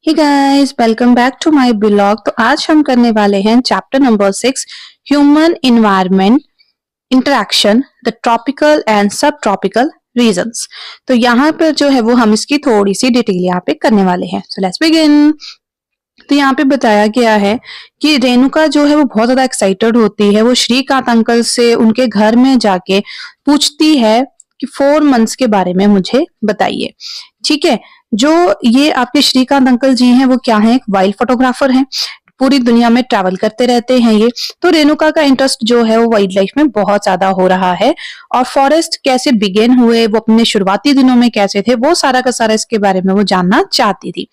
Hey guys, welcome back to my blog. तो आज हम करने वाले हैं chapter number 6, human environment interaction, the tropical and sub tropical regions. तो यहाँ पर जो है वो हम इसकी थोड़ी सी डिटेल यहाँ पे करने वाले हैं। So let's begin. तो यहाँ पे बताया गया है कि रेणुका जो है वो बहुत ज्यादा एक्साइटेड होती है। वो श्रीकांत अंकल से उनके घर में जाके पूछती है कि 4 मंथ्स के बारे में मुझे बताइए। ठीक है, जो ये आपके श्रीकांत अंकल जी हैं वो क्या है, एक वाइल्ड फोटोग्राफर हैं, पूरी दुनिया में ट्रैवल करते रहते हैं ये। तो रेणुका का इंटरेस्ट जो है वो वाइल्ड लाइफ में बहुत ज्यादा हो रहा है और फॉरेस्ट कैसे बिगेन हुए, वो अपने शुरुआती दिनों में कैसे थे, वो सारा का सारा इसके बारे में वो जानना चाहती थी।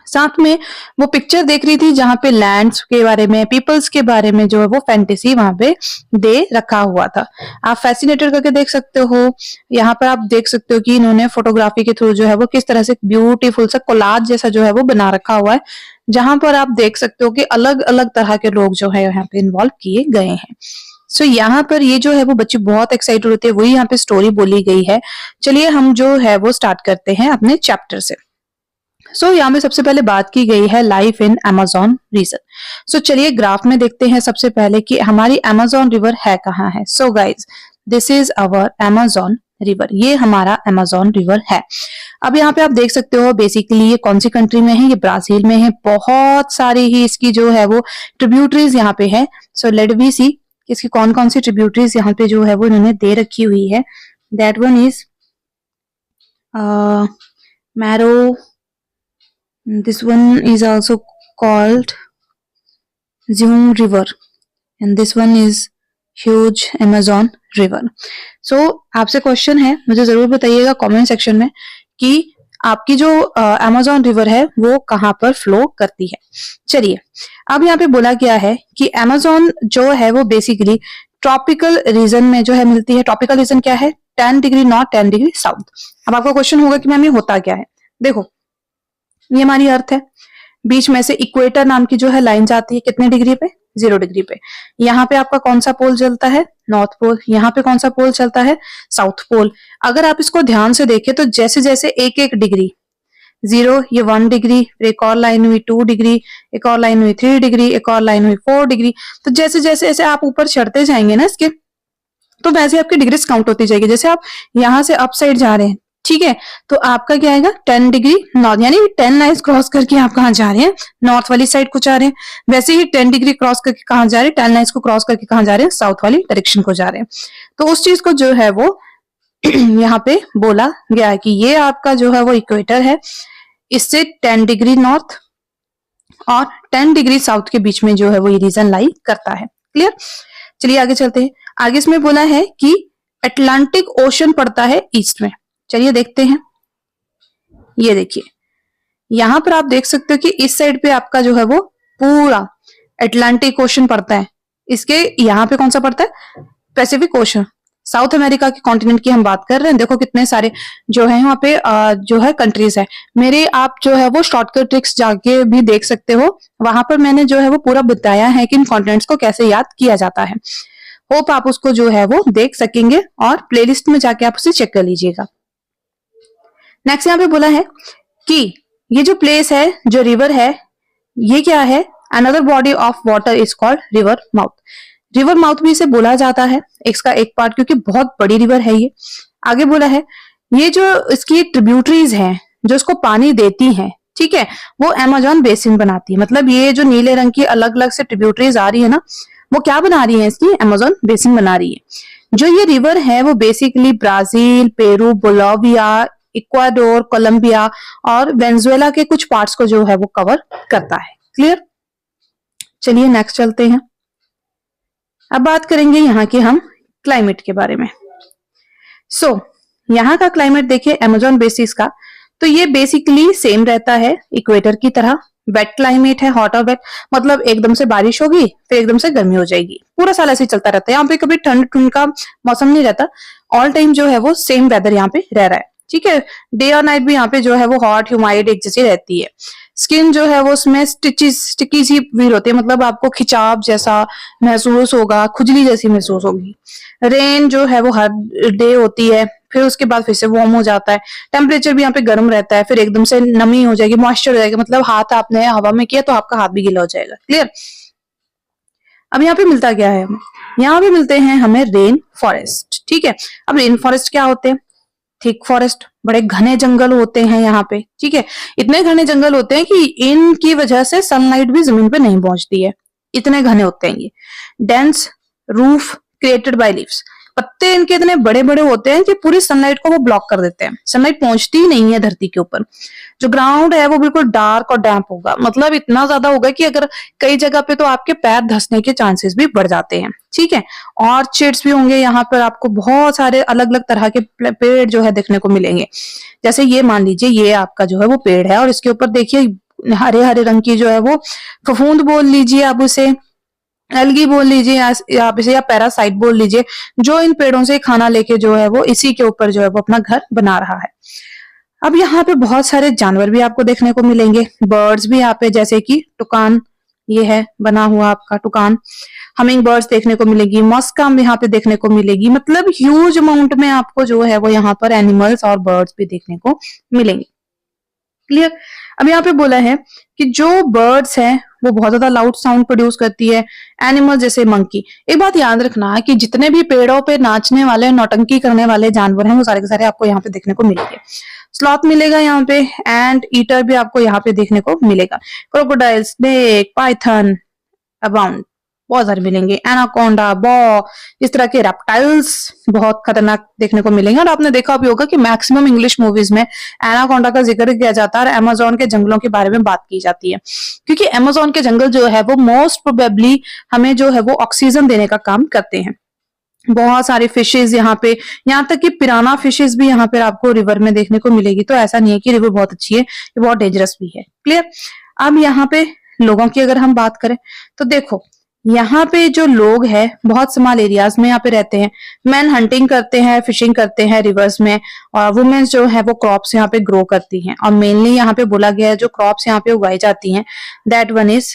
साथ में वो पिक्चर देख रही थी जहां पे लैंड्स के बारे में, पीपल्स के बारे में जो है वो फैंटेसी वहां पे दे रखा हुआ था। आप फैसिनेटेड करके देख सकते हो। यहाँ पर आप देख सकते हो कि इन्होंने फोटोग्राफी के थ्रू जो है वो किस तरह से ब्यूटीफुल सा कोलाज जैसा जो है वो बना रखा हुआ है, जहां पर आप देख सकते हो कि अलग अलग तरह के लोग जो है यहाँ पे इन्वॉल्व किए गए हैं। सो यहाँ पर ये जो है वो बच्चे बहुत एक्साइटेड होते हैं, वही यहाँ पे स्टोरी बोली गई है। चलिए हम जो है वो स्टार्ट करते हैं अपने चैप्टर से। यहाँ पे सबसे पहले बात की गई है लाइफ इन अमेजोन रीजन। चलिए ग्राफ में देखते हैं सबसे पहले कि हमारी अमेजोन रिवर है कहाँ है। So guys, this is our Amazon river, ये हमारा अमेजोन रिवर है। अब यहाँ पे आप देख सकते हो बेसिकली ये कौन सी कंट्री में है, ये ब्राजील में है। बहुत सारी ही इसकी जो है वो ट्रिब्यूटरीज यहाँ पे है। सो लेट वी सी इसकी कौन कौन सी ट्रिब्यूटरीज यहाँ पे जो है वो इन्होंने दे रखी हुई है। That one is marrow, this one is also called Zoom river and this one is huge Amazon river. आपसे क्वेश्चन है, मुझे जरूर बताइएगा कमेंट सेक्शन में कि आपकी जो अमेजोन रिवर है वो कहाँ पर फ्लो करती है। चलिए अब यहाँ पे बोला गया है कि अमेजोन जो है वो बेसिकली ट्रॉपिकल रीजन में जो है मिलती है। ट्रॉपिकल रीजन क्या है? 10 डिग्री नॉर्थ, 10 डिग्री साउथ। अब आपका क्वेश्चन होगा कि मैम ये होता क्या है। देखो, ये हमारी अर्थ है, बीच में से इक्वेटर नाम की जो है लाइन जाती है, कितने डिग्री पे? 0 डिग्री पे। यहाँ पे आपका कौन सा पोल चलता है? North pole. यहाँ पे कौन सा पोल चलता है? South pole. अगर आप इसको ध्यान से देखें तो जैसे जैसे एक एक डिग्री, 0 ये 1 डिग्री, फिर एक और लाइन हुई 2 डिग्री, एक और लाइन हुई 3 डिग्री, एक और लाइन हुई 4 डिग्री। तो जैसे जैसे ऐसे आप ऊपर चढ़ते जाएंगे ना इसके, तो वैसे आपकी डिग्रीज काउंट होती जाएगी। जैसे आप यहाँ से अप साइड जा रहे हैं, ठीक है, तो आपका क्या आएगा? 10 डिग्री नॉर्थ, यानी 10 लाइन्स क्रॉस करके आप कहाँ जा रहे हैं? नॉर्थ वाली साइड को जा रहे हैं। वैसे ही 10 डिग्री क्रॉस करके कहाँ जा रहे हैं? 10 लाइन्स को क्रॉस करके कहाँ जा रहे हैं? साउथ वाली डायरेक्शन को जा रहे हैं। तो उस चीज को जो है वो यहाँ पे बोला गया है कि ये आपका जो है वो इक्वेटर है, इससे 10 डिग्री नॉर्थ और 10 डिग्री साउथ के बीच में जो है वो ये रीजन लाई करता है। क्लियर? चलिए आगे चलते हैं। आगे इसमें बोला है कि अटलांटिक ओशन पड़ता है ईस्ट में। चलिए देखते हैं। ये देखिए, यहां पर आप देख सकते हो कि इस साइड पे आपका जो है वो पूरा अटलांटिक ओशन पड़ता है। इसके यहाँ पे कौन सा पड़ता है? Pacific ocean. साउथ अमेरिका के कॉन्टिनेंट की हम बात कर रहे हैं। देखो कितने सारे जो है वहां पे जो है कंट्रीज है। मेरे आप जो है वो शॉर्टकट ट्रिक्स जाके भी देख सकते हो, वहां पर मैंने जो है वो पूरा बताया है कि इन कॉन्टिनेंट्स को कैसे याद किया जाता है। होप आप उसको जो है वो देख सकेंगे और प्लेलिस्ट में जाके आप उसे चेक कर लीजिएगा। नेक्स्ट यहाँ पे बोला है कि ये जो प्लेस है, जो रिवर है, ये क्या है? Another body of water is called river mouth. River mouth भी इसे बोला जाता है, इसका एक पार्ट, क्योंकि बहुत बड़ी रिवर है ये। आगे बोला है ये जो इसकी ट्रिब्यूटरीज हैं जो इसको पानी देती हैं, ठीक है, वो अमेजोन बेसिन बनाती है। मतलब ये जो नीले रंग की अलग अलग से ट्रिब्यूटरीज आ रही है ना, वो क्या बना रही है? इसकी अमेजोन बेसिन बना रही है। जो ये रिवर है वो basically Brazil, Peru, Bolivia, Ecuador, Colombia और वेनेजुएला के कुछ पार्ट्स को जो है वो कवर करता है। क्लियर? चलिए नेक्स्ट चलते हैं। अब बात करेंगे यहाँ के हम क्लाइमेट के बारे में। यहाँ का क्लाइमेट देखिए अमेजोन बेसिस का, तो ये बेसिकली सेम रहता है इक्वेटर की तरह। वेट क्लाइमेट है, हॉट और वेट, मतलब एकदम से बारिश होगी फिर एकदम से गर्मी हो जाएगी, पूरा साल ऐसे चलता रहता है। यहाँ पे कभी ठंड ठंड का मौसम नहीं रहता, ऑल टाइम जो है वो सेम वेदर यहाँ पे रह रहा है। ठीक है। डे और नाइट भी यहाँ पे जो है वो हॉट ह्यूमाइड एक जैसी रहती है। स्किन जो है वो उसमें स्टिकी सी फील होती है, मतलब आपको खिंचाव जैसा महसूस होगा, खुजली जैसी महसूस होगी। रेन जो है वो हर डे होती है, फिर उसके बाद फिर से वार्म हो जाता है। टेम्परेचर भी यहाँ पे गर्म रहता है, फिर एकदम से नमी हो जाएगी, मॉइस्चर हो जाएगा, मतलब हाथ आपने हवा में किया तो आपका हाथ भी गीला हो जाएगा। क्लियर। अब यहाँ पे मिलता क्या है हमें, यहाँ पे मिलते हैं हमें रेन फॉरेस्ट। ठीक है। अब रेन फॉरेस्ट क्या होते हैं, थिक फॉरेस्ट, बड़े घने जंगल होते हैं यहाँ पे। ठीक है। इतने घने जंगल होते हैं कि इनकी वजह से सनलाइट भी जमीन पे नहीं पहुंचती है, इतने घने होते हैं ये। Dense roof created by leaves, पत्ते इनके इतने बड़े बड़े होते हैं कि पूरी सनलाइट को वो ब्लॉक कर देते हैं, सनलाइट पहुंचती ही नहीं है धरती के ऊपर। जो ग्राउंड है वो बिल्कुल डार्क और डैम्प होगा, मतलब इतना ज्यादा होगा कि अगर कई जगह पे तो आपके पैर धंसने के चांसेस भी बढ़ जाते हैं। ठीक है। ऑर्चिड्स भी होंगे यहाँ पर, आपको बहुत सारे अलग अलग तरह के पेड़ जो है देखने को मिलेंगे। जैसे ये मान लीजिए ये आपका जो है वो पेड़ है और इसके ऊपर देखिए हरे हरे रंग की जो है वो फफूंद बोल लीजिए आप उसे, एल्गी बोल लीजिए आप इसे, या पैरासाइट बोल लीजिए, जो इन पेड़ों से खाना लेके जो है वो इसी के ऊपर जो है वो अपना घर बना रहा है। अब यहाँ पे बहुत सारे जानवर भी आपको देखने को मिलेंगे, बर्ड्स भी यहाँ पे, जैसे कि टुकान, ये है बना हुआ आपका टुकान। हमिंग बर्ड्स देखने को मिलेगी, मस्काम यहाँ पे देखने को मिलेगी, मतलब ह्यूज अमाउंट में आपको जो है वो यहाँ पर एनिमल्स और बर्ड्स भी देखने को मिलेंगे। क्लियर। अब यहाँ पे बोला है कि जो बर्ड्स हैं वो बहुत ज्यादा लाउड साउंड प्रोड्यूस करती है, एनिमल जैसे मंकी। एक बात याद रखना कि जितने भी पेड़ों पे नाचने वाले नौटंकी करने वाले जानवर हैं वो सारे के सारे आपको यहाँ पे देखने को मिलेंगे। स्लॉथ मिलेगा यहाँ पे, एंड ईटर भी आपको यहाँ पे देखने को मिलेगा। क्रोकोडाइल, स्नेक, पाइथन अबाउंड, बहुत सारे मिलेंगे। एनाकोंडा, बॉ, इस तरह के रेप्टाइल्स बहुत खतरनाक देखने को मिलेंगे। और आपने देखा भी होगा कि मैक्सिमम इंग्लिश मूवीज में एनाकोंडा का जिक्र किया जाता है और अमेजोन के जंगलों के बारे में बात की जाती है, क्योंकि अमेजोन के जंगल जो है वो मोस्ट प्रोबेबली हमें जो है वो ऑक्सीजन देने का काम करते हैं। बहुत सारी फिशेज यहाँ पे, यहाँ तक कि पिराना फिशेज भी यहाँ पे आपको रिवर में देखने को मिलेगी। तो ऐसा नहीं है कि रिवर बहुत अच्छी है, ये बहुत डेंजरस भी है। क्लियर। अब यहाँ पे लोगों की अगर हम बात करें तो देखो यहाँ पे जो लोग हैं बहुत स्मॉल एरियाज में यहाँ पे रहते हैं। मैन हंटिंग करते हैं, फिशिंग करते हैं रिवर्स में, और वुमेन्स जो है वो क्रॉप्स यहाँ पे ग्रो करती हैं। और मेनली यहाँ पे बोला गया है जो क्रॉप्स यहाँ पे उगाई जाती हैं, दैट वन इज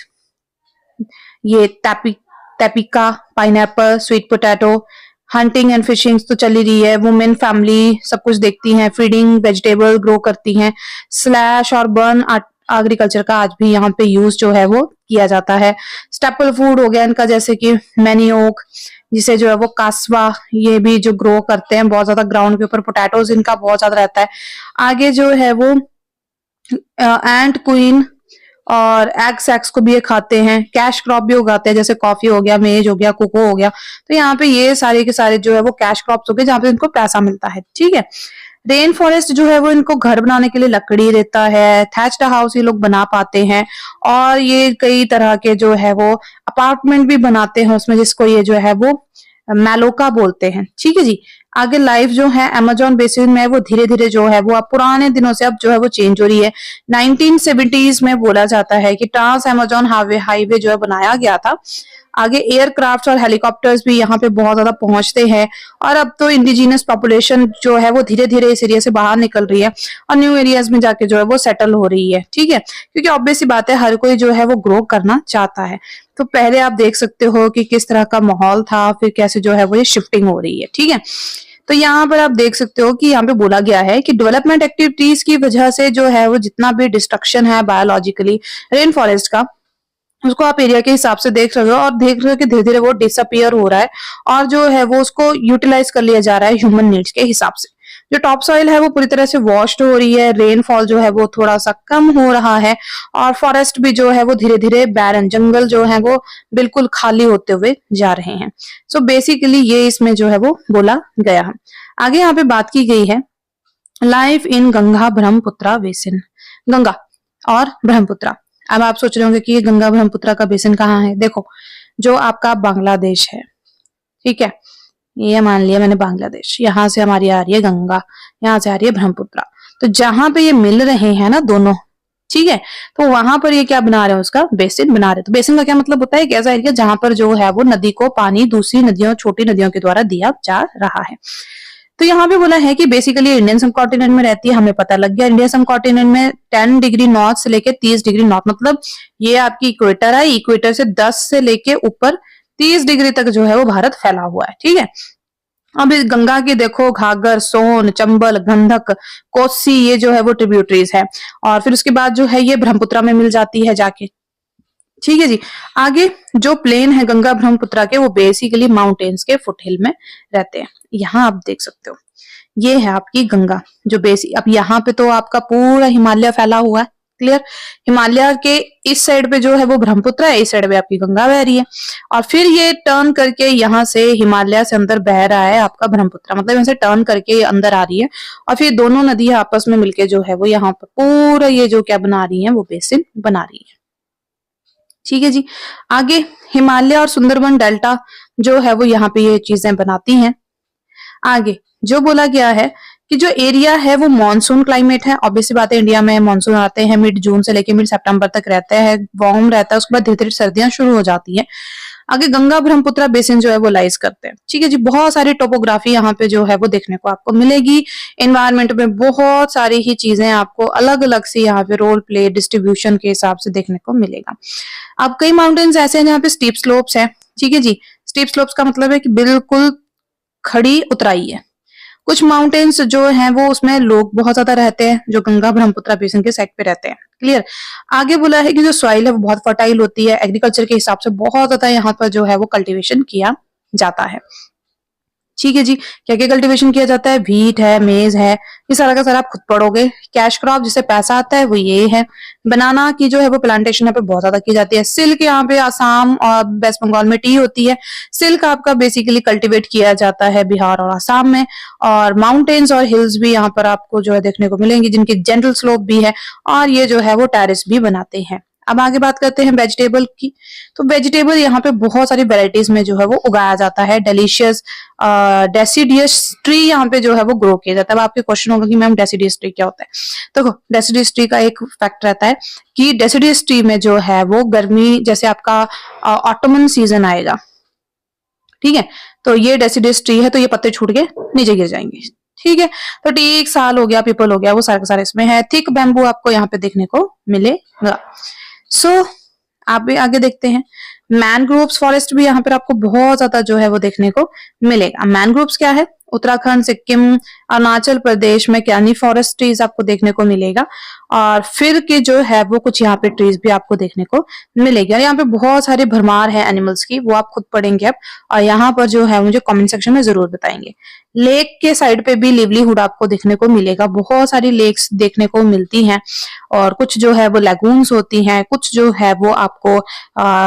ये tapioca, pineapple, sweet potato. Hunting and fishing तो चली रही है, वुमेन फैमिली सब कुछ देखती हैं, फीडिंग, वेजिटेबल ग्रो करती हैं। स्लैश और बर्न एग्रीकल्चर का आज भी यहाँ पे यूज जो है वो किया जाता है। स्टेपल फूड हो गया इनका, जैसे कि मैनियोक, जिसे जो है वो कास्वा, ये भी जो ग्रो करते हैं बहुत ज्यादा ग्राउंड के ऊपर। पोटैटोज इनका बहुत ज्यादा रहता है। आगे जो है वो एंट क्वीन और एग सैक्स को भी ये खाते हैं। कैश क्रॉप भी उगाते हैं, जैसे कॉफी हो गया, मेज हो गया, कोको हो गया। तो यहाँ पे ये सारे के सारे जो है वो कैश क्रॉप्स हो गए जहाँ पे इनको पैसा मिलता है। ठीक है। रेन फॉरेस्ट जो है वो इनको घर बनाने के लिए लकड़ी देता है, थैच्ड हाउस ये लोग बना पाते हैं, और ये कई तरह के जो है वो अपार्टमेंट भी बनाते हैं उसमें, जिसको ये जो है वो मैलोका बोलते हैं। ठीक है जी। आगे लाइफ जो है अमेजोन बेसिन में वो धीरे धीरे जो है वो अब पुराने दिनों से अब जो है वो चेंज हो रही है। 1970s में बोला जाता है कि ट्रांस अमेजोन हाईवे जो है बनाया गया था। आगे एयरक्राफ्ट और हेलीकॉप्टर्स भी यहाँ पे बहुत ज्यादा पहुंचते हैं, और अब तो इंडिजिनस पॉपुलेशन जो है वो धीरे धीरे इस एरिया से बाहर निकल रही है और न्यू एरियाज में जाके जो है वो सेटल हो रही है। ठीक है। क्योंकि ऑब्वियस सी बात है हर कोई जो है वो ग्रो करना चाहता है। तो पहले आप देख सकते हो कि किस तरह का माहौल था, फिर कैसे जो है वो ये शिफ्टिंग हो रही है। ठीक है। तो यहाँ पर आप देख सकते हो कि यहाँ पे बोला गया है कि डेवलपमेंट एक्टिविटीज की वजह से जो है वो जितना भी डिस्ट्रक्शन है बायोलॉजिकली रेन फॉरेस्ट का, उसको आप एरिया के हिसाब से देख रहे हो, और देख रहे हो कि धीरे धीरे वो डिसअपियर हो रहा है और जो है वो उसको यूटिलाइज कर लिया जा रहा है ह्यूमन नीड्स के हिसाब से। जो टॉप सॉइल है वो पूरी तरह से वॉश्ड हो रही है, रेनफॉल जो है वो थोड़ा सा कम हो रहा है, और फॉरेस्ट भी जो है वो धीरे धीरे बैरन, जंगल जो है वो बिल्कुल खाली होते हुए जा रहे हैं। सो बेसिकली ये इसमें जो है वो बोला गया है। आगे यहाँ पे बात की गई है life in Ganga Brahmaputra basin, Ganga और ब्रह्मपुत्रा। अब आप सोच रहे होंगे कि ये गंगा ब्रह्मपुत्रा का बेसिन कहाँ है। देखो जो आपका बांग्लादेश है, ठीक है, ये मान लिया मैंने बांग्लादेश, यहाँ से हमारी आ रही है गंगा, यहाँ से आ रही है ब्रह्मपुत्रा। तो जहां पे ये मिल रहे हैं ना दोनों, ठीक है, तो वहां पर ये क्या बना रहे हैं, उसका बेसिन बना रहे हैं। तो बेसिन का क्या मतलब होता है, एक ऐसा एरिया जहां पर जो है वो नदी को पानी दूसरी नदियों, छोटी नदियों के द्वारा दिया जा रहा है। तो यहाँ पे बोला है कि बेसिकली इंडियन सब कॉन्टिनेंट में रहती है, हमें पता लग गया। इंडियन सब कॉन्टिनेंट में 10 डिग्री नॉर्थ से लेके 30 डिग्री नॉर्थ, मतलब ये आपकी इक्वेटर है, इक्वेटर से 10 से लेके ऊपर 30 डिग्री तक जो है वो भारत फैला हुआ है, ठीक है। अब इस गंगा की देखो घाघर, सोन, चंबल, गंडक, कोसी, ये जो है वो ट्रिब्यूटरीज है। और फिर उसके बाद जो है ये ब्रह्मपुत्र में मिल जाती है जाके, ठीक है जी। आगे जो प्लेन है गंगा ब्रह्मपुत्र के, वो बेसिकली माउंटेन्स के फुटहिल में रहते हैं। यहाँ आप देख सकते हो ये है आपकी गंगा जो बेसिक, अब यहाँ पे तो आपका पूरा हिमालय फैला हुआ है, क्लियर। हिमालय के इस साइड पे जो है वो ब्रह्मपुत्र है, इस साइड पे आपकी गंगा बह रही है, और फिर ये टर्न करके यहाँ से हिमालय से अंदर बह रहा है आपका ब्रह्मपुत्र, मतलब यहाँ से टर्न करके अंदर आ रही है, और फिर दोनों नदियां आपस में मिलके जो है वो यहाँ पर पूरा ये जो क्या बना रही है वो बेसिन बना रही है, ठीक है जी। आगे हिमालय और सुंदरबन डेल्टा जो है वो यहाँ पे ये चीजें बनाती हैं। आगे जो बोला गया है कि जो एरिया है वो मॉनसून क्लाइमेट है, ऑब्वियस सी बात है, इंडिया में मॉनसून आते हैं मिड जून से लेके मिड सितंबर तक रहते हैं, वार्म रहता है, उसके बाद धीरे धीरे सर्दियां शुरू हो जाती है। आगे गंगा ब्रह्मपुत्र बेसिन जो है वो लाइज करते हैं, ठीक है जी। बहुत सारी टोपोग्राफी यहाँ पे जो है वो देखने को आपको मिलेगी। एनवायरमेंट में बहुत सारी ही चीजें आपको अलग अलग से यहाँ पे रोल प्ले डिस्ट्रीब्यूशन के हिसाब से देखने को मिलेगा। अब कई माउंटेन्स ऐसे हैं जहाँ पे स्टीप स्लोप्स है, ठीक है जी। स्टीप स्लोप्स का मतलब है कि बिल्कुल खड़ी उतराई है। कुछ माउंटेन्स जो हैं वो उसमें लोग बहुत ज्यादा रहते हैं, जो गंगा ब्रह्मपुत्र बेसिन के साइड पे रहते हैं, क्लियर। आगे बोला है कि जो सॉइल है वो बहुत फर्टाइल होती है, एग्रीकल्चर के हिसाब से बहुत ज्यादा यहाँ पर जो है वो कल्टीवेशन किया जाता है, ठीक है जी। क्या क्या कल्टीवेशन किया जाता है, व्हीट है, मेज है, ये सारा का सारा आप खुद पढ़ोगे। कैश क्रॉप जिससे पैसा आता है वो ये है। बनाना की जो है वो प्लांटेशन यहाँ पे बहुत ज्यादा की जाती है। सिल्क यहाँ पे आसाम और वेस्ट बंगाल में टी होती है। सिल्क आपका बेसिकली कल्टीवेट किया जाता है बिहार और आसाम में। और माउंटेन्स और हिल्स भी यहाँ पर आपको जो है देखने को मिलेंगी, जिनकी जेंटल स्लोप भी है, और ये जो है वो टेरेस भी बनाते हैं। अब आगे बात करते हैं वेजिटेबल की। तो वेजिटेबल यहाँ पे बहुत सारी वेराइटीज में जो है वो उगाया जाता है। डेलिशियस डेसिडियस ट्री यहाँ पे जो है वो ग्रो किया जाता है। अब आपके क्वेश्चन होगा कि मैम डेसिडियस ट्री क्या होता है। देखो डेसिडियस ट्री का एक फैक्ट रहता है कि डेसिडियस ट्री में जो है वो गर्मी, जैसे आपका ऑटोमन सीजन आएगा, ठीक है, तो ये डेसिडियस ट्री है, तो ये पत्ते छूट के नीचे गिर जाएंगे, ठीक है। तो टीक, साल हो गया, पीपल हो गया, वो सारे के सारे इसमें है। थिक बैम्बू आपको यहाँ पे देखने को मिलेगा। सो आप भी आगे देखते हैं। मैनग्रोव्स फॉरेस्ट भी यहाँ पर आपको बहुत ज्यादा जो है वो देखने को मिलेगा। मैनग्रोव्स क्या है, उत्तराखंड, सिक्किम, अरुणाचल प्रदेश में कैनी फॉरेस्ट ट्रीज आपको देखने को मिलेगा। और फिर के जो है वो कुछ यहाँ पे ट्रीज भी आपको देखने को मिलेगी। और यहाँ पे बहुत सारी भरमार है एनिमल्स की, वो आप खुद पढ़ेंगे अब, और यहाँ पर जो है मुझे कमेंट सेक्शन में जरूर बताएंगे। लेक के साइड पे भी लिवलीहुड आपको देखने को मिलेगा। बहुत सारी लेक्स देखने को मिलती हैं, और कुछ जो है वो लैगून्स होती हैं, कुछ जो है वो आपको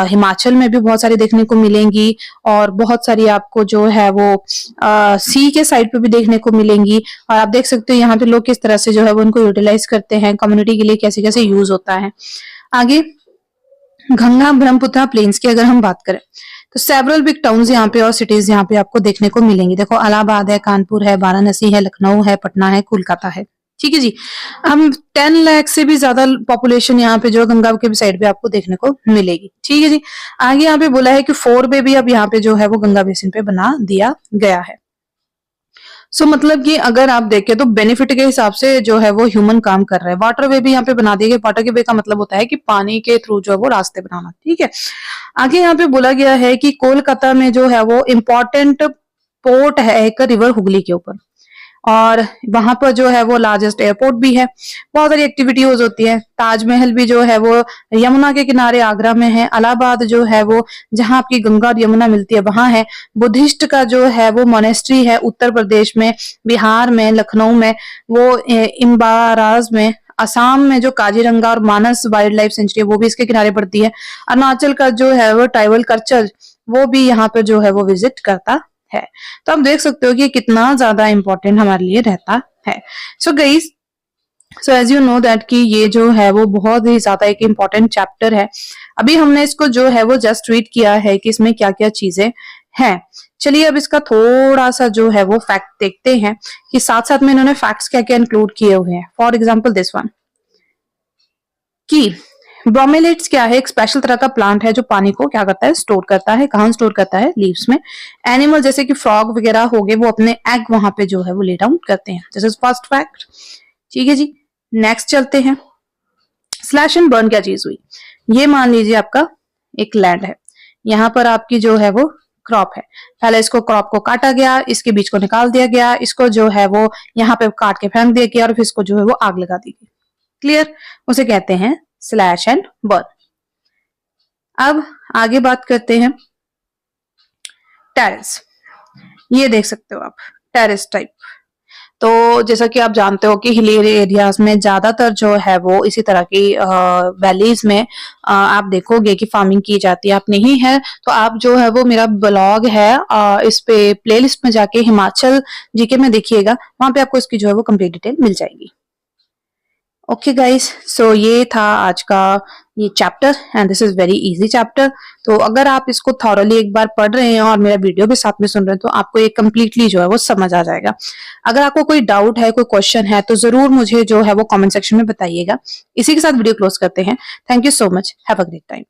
हिमाचल में भी बहुत सारी देखने को मिलेंगी, और बहुत सारी आपको जो है वो सी के साइड पे भी देखने को मिलेंगी। और आप देख सकते हो यहाँ पे लोग किस तरह से जो है वो उनको यूटिलाइज करते हैं, कम्युनिटी के लिए कैसे कैसे यूज होता है। आगे गंगा ब्रह्मपुत्र प्लेन्स की अगर हम बात करें तो सेवरल बिग टाउन्स यहाँ पे और सिटीज यहाँ पे आपको देखने को मिलेंगी। देखो इलाहाबाद है, कानपुर है, वाराणसी है, लखनऊ है, पटना है, कोलकाता है, ठीक है जी। हम 10 लाख से भी ज्यादा पॉपुलेशन यहाँ पे जो गंगा के साइड पे आपको देखने को मिलेगी, ठीक है जी। आगे यहाँ पे बोला है कि 4 वे भी अब यहाँ पे जो है वो गंगा बेसिन पे बना दिया गया है। सो मतलब कि अगर आप देखें तो बेनिफिट के हिसाब से जो है वो ह्यूमन काम कर रहा है। वाटर वे भी यहाँ पे बना दिए गए। वाटर के वे का मतलब होता है कि पानी के थ्रू जो है वो रास्ते बनाना, ठीक है। आगे यहाँ पे बोला गया है कि कोलकाता में जो है वो इम्पोर्टेंट पोर्ट है एक रिवर हुगली के ऊपर, और वहां पर जो है वो लार्जेस्ट एयरपोर्ट भी है। बहुत सारी एक्टिविटीज होती है। ताजमहल भी जो है वो यमुना के किनारे आगरा में है। इलाहाबाद जो है वो जहां आपकी गंगा और यमुना मिलती है वहां है। बुद्धिस्ट का जो है वो मोनेस्ट्री है उत्तर प्रदेश में, बिहार में, लखनऊ में, वो इम्बाराज में, असम में जो काजीरंगा और मानस वाइल्ड लाइफ सेंचुरी है वो भी इसके किनारे पड़ती है। अरुणाचल का जो है वो ट्राइबल कल्चर वो भी यहाँ पे जो है वो विजिट करता है। तो आप देख सकते हो कि कितना ज्यादा इंपॉर्टेंट हमारे लिए रहता है। So guys, so as you know that कि ये जो है वो बहुत ही ज्यादा एक इम्पॉर्टेंट चैप्टर है। अभी हमने इसको जो है वो जस्ट रीड किया है कि इसमें क्या क्या चीजें हैं। चलिए अब इसका थोड़ा सा जो है वो फैक्ट देखते हैं कि साथ साथ में इन्होंने फैक्ट्स क्या क्या इंक्लूड किए हुए हैं। फॉर एग्जाम्पल दिस वन, कि ब्रोमेलेट्स क्या है? एक स्पेशल तरह का प्लांट है जो पानी को क्या करता है? स्टोर करता है। कहाँ स्टोर करता है? लीव्स में। एनिमल जैसे कि फ्रॉग वगैरह हो गए, वो अपने एग वहां पे जो है वो ले डाउन करते हैं। This is first fact. ठीक है जी, नेक्स्ट चलते हैं। स्लैश एंड बर्न क्या चीज हुई? ये मान लीजिए आपका एक लैंड है, यहाँ पर आपकी जो है वो क्रॉप है। पहले इसको क्रॉप को काटा गया, इसके बीज को निकाल दिया गया, इसको जो है वो यहाँ पे काट के फेंक दिया गया और फिर इसको जो है वो आग लगा दी गई। क्लियर? उसे कहते हैं स्लैश एंड बर्न। अब आगे बात करते हैं टेरेस। ये देख सकते हो आप, टेरेस टाइप। तो जैसा कि आप जानते हो कि हिली एरियाज में ज्यादातर जो है वो इसी तरह की वैलीज में आप देखोगे कि फार्मिंग की जाती है। आप नहीं है तो आप जो है वो मेरा ब्लॉग है इस पे प्लेलिस्ट में जाके हिमाचल जीके में देखिएगा, वहां पे आपको इसकी जो है वो कंप्लीट डिटेल मिल जाएगी। ओके गाइस, सो ये था आज का ये chapter and this is very easy chapter. तो अगर आप इसको थॉरली एक बार पढ़ रहे हैं और मेरा वीडियो भी साथ में सुन रहे हैं तो आपको ये कंप्लीटली जो है वो समझ आ जाएगा। अगर आपको कोई डाउट है, कोई क्वेश्चन है तो जरूर मुझे जो है वो कमेंट सेक्शन में बताइएगा। इसी के साथ वीडियो क्लोज करते हैं। Thank you so much, have a great time.